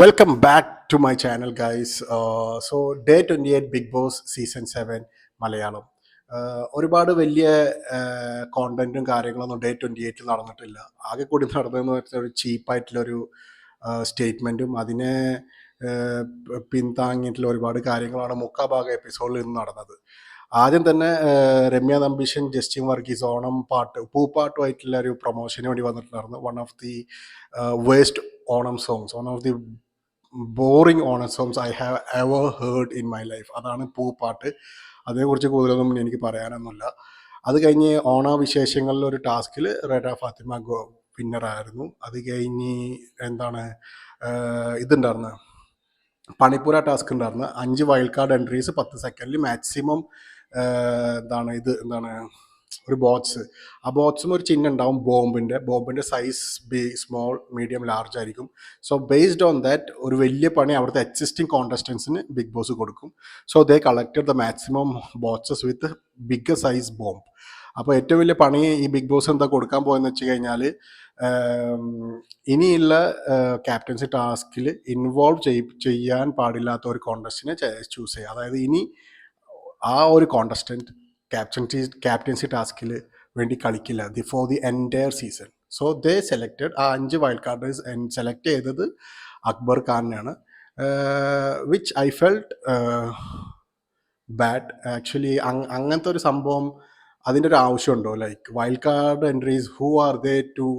Welcome back to my channel, guys. Day 28 Big Boss Season 7 Malayalam. ഒരുപാട് വലിയ കോണ്ടന്റും കാര്യങ്ങളൊന്നും Day 28 നടന്നിട്ടില്ല. ആകെ കൂടി നടന്നതെന്ന് വെച്ചാൽ ഒരു ചീപ്പായിട്ടുള്ളൊരു സ്റ്റേറ്റ്മെൻറ്റും അതിനെ പിന്താങ്ങിയിട്ടുള്ള ഒരുപാട് കാര്യങ്ങളാണ് മുക്കാഭാഗം എപ്പിസോഡിൽ നിന്ന് നടന്നത്. ആദ്യം തന്നെ രമ്യ നമ്പീശൻ, ജസ്റ്റിൻ വർഗീസ് ഓണം പാട്ട് പൂപ്പാട്ടുമായിട്ടുള്ള ഒരു പ്രൊമോഷന് വേണ്ടി വന്നിട്ടുണ്ടായിരുന്നു. One of the waste Onam songs, one of the boring Onam songs I have ever heard in my life. അതാണ് പൂപ്പാട്ട്. അതിനെക്കുറിച്ച് കൂടുതലൊന്നും എനിക്ക് പറയാനൊന്നുമില്ല. അത് കഴിഞ്ഞ് ഓണവിശേഷങ്ങളിൽ ഒരു ടാസ്കിൽ റെഡ ഫാത്തിമ വിന്നറായിരുന്നു. അത് കഴിഞ്ഞ് എന്താണ് ഇതുണ്ടായിരുന്നു, പണിപ്പുര ടാസ്ക് ഉണ്ടായിരുന്നു. 5 വൈൽഡ് കാർഡ് എൻട്രീസ് 10 സെക്കൻഡിൽ മാക്സിമം എന്താണ് ഒരു ബോക്സ്. ആ ബോക്സും ഒരു ചിഹ്നം ഉണ്ടാവും, ബോംബിൻ്റെ സൈസ് സ്മോൾ, മീഡിയം, ലാർജ് ആയിരിക്കും. സോ ബേസ്ഡ് ഓൺ ദാറ്റ് ഒരു വലിയ പണി അവിടുത്തെ എക്സിസ്റ്റിംഗ് കോണ്ടസ്റ്റൻസിന് ബിഗ് ബോസ് കൊടുക്കും. So they collected the maximum boxes with bigger size bomb. അപ്പോൾ ഏറ്റവും വലിയ പണി ഈ ബിഗ് ബോസ് എന്താ കൊടുക്കാൻ പോയെന്ന് വെച്ച് കഴിഞ്ഞാൽ, ഇനിയുള്ള ക്യാപ്റ്റൻസി ടാസ്കിൽ ഇൻവോൾവ് ചെയ്യാൻ പാടില്ലാത്ത ഒരു കോണ്ടസ്റ്റിനെ ചൂസ് ചെയ്യുക. അതായത് ഇനി ആ ഒരു കോണ്ടസ്റ്റൻറ്റ് ക്യാപ്റ്റൻസി ടാസ്കിൽ വേണ്ടി കളിക്കില്ല for the entire season. So they selected ആ 5 വൈൽഡ് കാർഡേഴ്സ് സെലക്ട് ചെയ്തത് അക്ബർ ഖാനാണ്, which I felt bad actually. അങ്ങനത്തെ ഒരു സംഭവം അതിൻ്റെ ഒരു ആവശ്യമുണ്ടോ? Like wild card entries, who are they to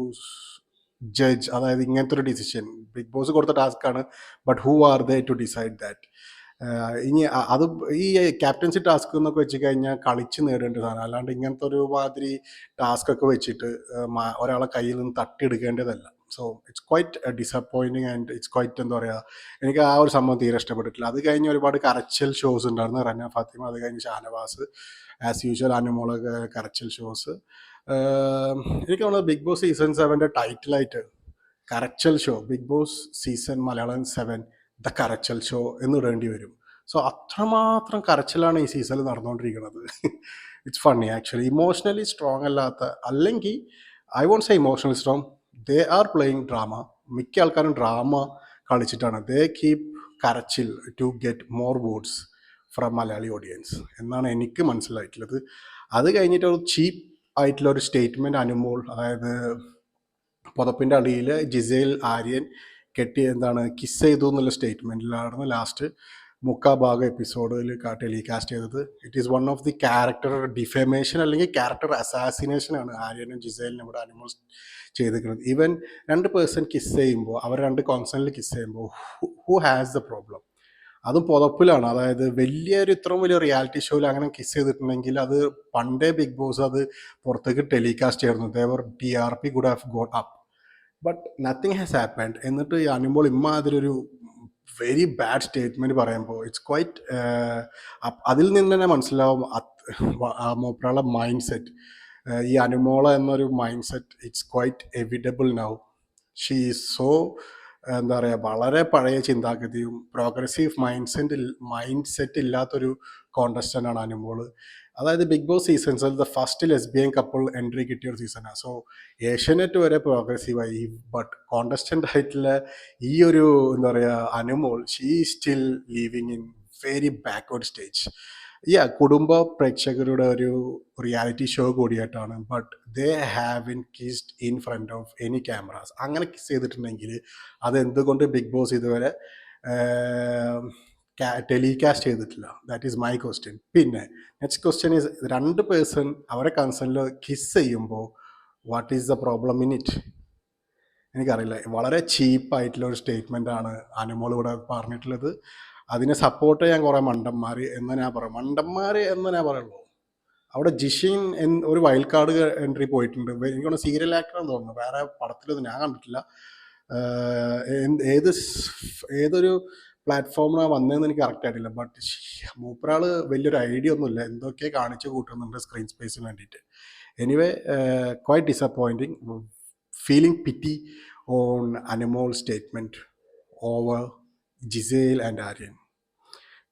judge? അതായത് ഇങ്ങനത്തെ ഒരു ഡിസിഷൻ ബിഗ് ബോസ് കൊടുത്ത ടാസ്ക്കാണ്, but who are they to decide that? ഇനി അത് ഈ ക്യാപ്റ്റൻസി ടാസ്ക് എന്നൊക്കെ വെച്ച് കഴിഞ്ഞാൽ കളിച്ച് നേടേണ്ട സാധനം, അല്ലാണ്ട് ഇങ്ങനത്തെ ഒരു മാതിരി ടാസ്ക് ഒക്കെ വെച്ചിട്ട് ഒരാളെ കയ്യിൽ നിന്ന് തട്ടിയെടുക്കേണ്ടതല്ല. So it's quite disappointing and it's quite എന്താ പറയുക, എനിക്ക് ആ ഒരു സംഭവം തീരെ ഇഷ്ടപ്പെട്ടിട്ടില്ല. അത് കഴിഞ്ഞ് ഒരുപാട് കരച്ചിൽ ഷോസ് ഉണ്ടായിരുന്നു. റന ഫാത്തിമ, അത് കഴിഞ്ഞ് ഷാനവാസ്, ആസ് യൂഷ്വൽ അനുമോളൊക്കെ കരച്ചിൽ ഷോസ്. എനിക്ക് തോന്നുന്നത് ബിഗ് ബോസ് സീസൺ 7 ടൈറ്റിലായിട്ട് കരച്ചൽ show, Bigg Boss season Malayalam 7 the കരച്ചൽ ഷോ എന്ന് ഇടേണ്ടി വരും. സോ അത്രമാത്രം കരച്ചിലാണ് ഈ സീസണിൽ നടന്നുകൊണ്ടിരിക്കുന്നത്. It's funny actually. Emotionally strong അല്ലാത്ത, അല്ലെങ്കിൽ I won't say emotionally strong, they are playing drama. മിക്ക ആൾക്കാരും ഡ്രാമ കളിച്ചിട്ടാണ്. ദേ കീപ് കരച്ചിൽ to get more votes from Malayali audience എന്നാണ് എനിക്ക് മനസ്സിലായിട്ടുള്ളത്. അത് കഴിഞ്ഞിട്ട് ഒരു ചീപ്പ് ആയിട്ടുള്ള ഒരു സ്റ്റേറ്റ്മെൻറ്റ് അനുമോൾ, അതായത് പുതപ്പിൻ്റെ അടിയിൽ ജിസേൽ ആര്യൻ കിസ് ചെയ്തു എന്നുള്ള സ്റ്റേറ്റ്മെൻറ്റിലാണ് ലാസ്റ്റ് മുക്കാഭാഗം എപ്പിസോഡിൽ ടെലികാസ്റ്റ് ചെയ്തത്. It is one of the character defamation അല്ലെങ്കിൽ ക്യാരക്ടർ അസാസിനേഷനാണ് ആര്യനും ജിസേലിനും ഇവിടെ അനുമോൾ ചെയ്തിരിക്കുന്നത്. ഈവൻ 2 പേഴ്സൺ കിസ് ചെയ്യുമ്പോൾ, അവർ 2 കോൺസെൻറ്റിൽ കിസ് ചെയ്യുമ്പോൾ ഹു ഹാസ് ദ പ്രോബ്ലം? അതും പുതപ്പിലാണ്. അതായത് ഇത്രയും വലിയ റിയാലിറ്റി ഷോയിൽ അങ്ങനെ കിസ് ചെയ്തിട്ടുണ്ടെങ്കിൽ അത് പണ്ടേ ബിഗ് ബോസ് അത് പുറത്തേക്ക് ടെലികാസ്റ്റ് ചെയ്യുന്നു. Devar TRP could have got up, but nothing has happened. എന്നിട്ട് ഈ അനുമോൾ ഇമ്മാതിരൊരു വെരി ബാഡ് സ്റ്റേറ്റ്മെൻറ്റ് പറയുമ്പോൾ ഇറ്റ്സ് ക്വൈറ്റ്, അതിൽ നിന്ന് തന്നെ മനസ്സിലാവും മൂപ്പരാളുടെ മൈൻഡ് സെറ്റ്. ഈ അനുമോള എന്നൊരു മൈൻഡ് സെറ്റ് ഇറ്റ്സ് ക്വൈറ്റ് എവിഡബിൾ നൗ. ഷീ ഈസ് സോ എന്താ പറയുക, വളരെ പഴയ ചിന്താഗതിയും പ്രോഗ്രസീവ് മൈൻഡ് സെറ്റ് ഇല്ലാത്തൊരു കോണ്ടസ്റ്റൻ്റാണ് അനുമോൾ. അതായത് ബിഗ് ബോസ് സീസൺസിൽ the first lesbian couple entry കിട്ടിയ ഒരു സീസണാണ്. സോ ഏഷ്യാനെറ്റ് വരെ പ്രോഗ്രസീവായി, ബട്ട് കോണ്ടസ്റ്റൻ്റ് ആയിട്ടുള്ള ഈ ഒരു എന്താ പറയുക Anumol, she still living in very backward stage. കുടുംബ പ്രേക്ഷകരുടെ ഒരു റിയാലിറ്റി ഷോ കൂടിയായിട്ടാണ്, but they have in kissed in front of any cameras. അങ്ങനെ കിസ് ചെയ്തിട്ടുണ്ടെങ്കിൽ അതെന്തുകൊണ്ട് ബിഗ് ബോസ് ഇതുവരെ ടെലികാസ്റ്റ് ചെയ്തിട്ടില്ല? That is my question. പിന്നെ നെക്സ്റ്റ് ക്വസ്റ്റ്യൻ ഈസ്, 2 പേഴ്സൺ അവരെ കൺസേണിൽ കിസ് ചെയ്യുമ്പോൾ what is the problem in it? എനിക്കറിയില്ല. വളരെ ചീപ്പായിട്ടുള്ള ഒരു സ്റ്റേറ്റ്മെൻറ്റാണ് അനുമോൾ ഇവിടെ പറഞ്ഞിട്ടുള്ളത്. അതിനെ സപ്പോർട്ട് ചെയ്യാൻ കുറേ മണ്ടന്മാർ എന്ന് ഞാൻ പറയുള്ളൂ. അവിടെ ജിഷിൻ ഒരു വൈൽഡ് കാർഡ് എൻട്രി പോയിട്ടുണ്ട്. എനിക്കൊന്ന് സീരിയൽ ആക്ടറാണെന്ന് തോന്നുന്നു, വേറെ പടത്തിലൊന്നും ഞാൻ കണ്ടിട്ടില്ല. ഏതൊരു പ്ലാറ്റ്ഫോമിനാണ് വന്നതെന്ന് എനിക്ക് കറക്റ്റ് ആയിട്ടില്ല. ബട്ട് മൂപ്പരാൾ വലിയൊരു ഐഡിയ ഒന്നുമില്ല, എന്തൊക്കെ കാണിച്ചു കൂട്ടുന്നുണ്ട് സ്ക്രീൻ സ്പേസിന് വേണ്ടിയിട്ട്. Anyway, quite disappointing, feeling പിറ്റി on Anumol statement over Gizele and Aryan.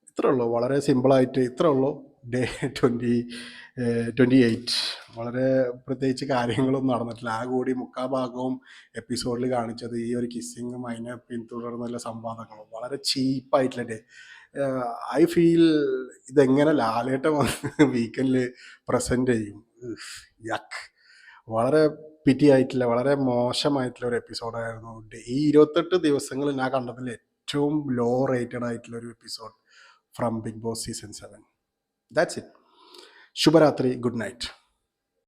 ഇത്രേ ഉള്ളൂ, വളരെ സിമ്പിളായിട്ട് ഇത്രേ ഉള്ളൂ. ഡേ 28 വളരെ പ്രത്യേകിച്ച് കാര്യങ്ങളൊന്നും നടന്നിട്ടില്ല. ആ കൂടി മുക്കാൽ ഭാഗവും എപ്പിസോഡിൽ കാണിച്ചത് ഈ ഒരു കിസ്സിങ്ങും അതിനെ പിന്തുടർന്നുള്ള സംവാദങ്ങളും വളരെ ചീപ്പായിട്ടുള്ള ഡേ. ഐ ഫീൽ ഇതെങ്ങനെ ലാലേട്ടൻ വന്ന് വീക്കെൻഡിൽ പ്രസൻറ്റ് ചെയ്യും. യക്ക്. വളരെ പിറ്റി ആയിട്ടുള്ള വളരെ മോശമായിട്ടുള്ള ഒരു എപ്പിസോഡായിരുന്നു. ഈ 28 ദിവസങ്ങളിൽ ഞാൻ കണ്ടതിൽ ഏറ്റവും ലോ റേറ്റഡ് ആയിട്ടുള്ള ഒരു episode from Bigg Boss season 7. That's it. ശുഭരാത്രി. Good night.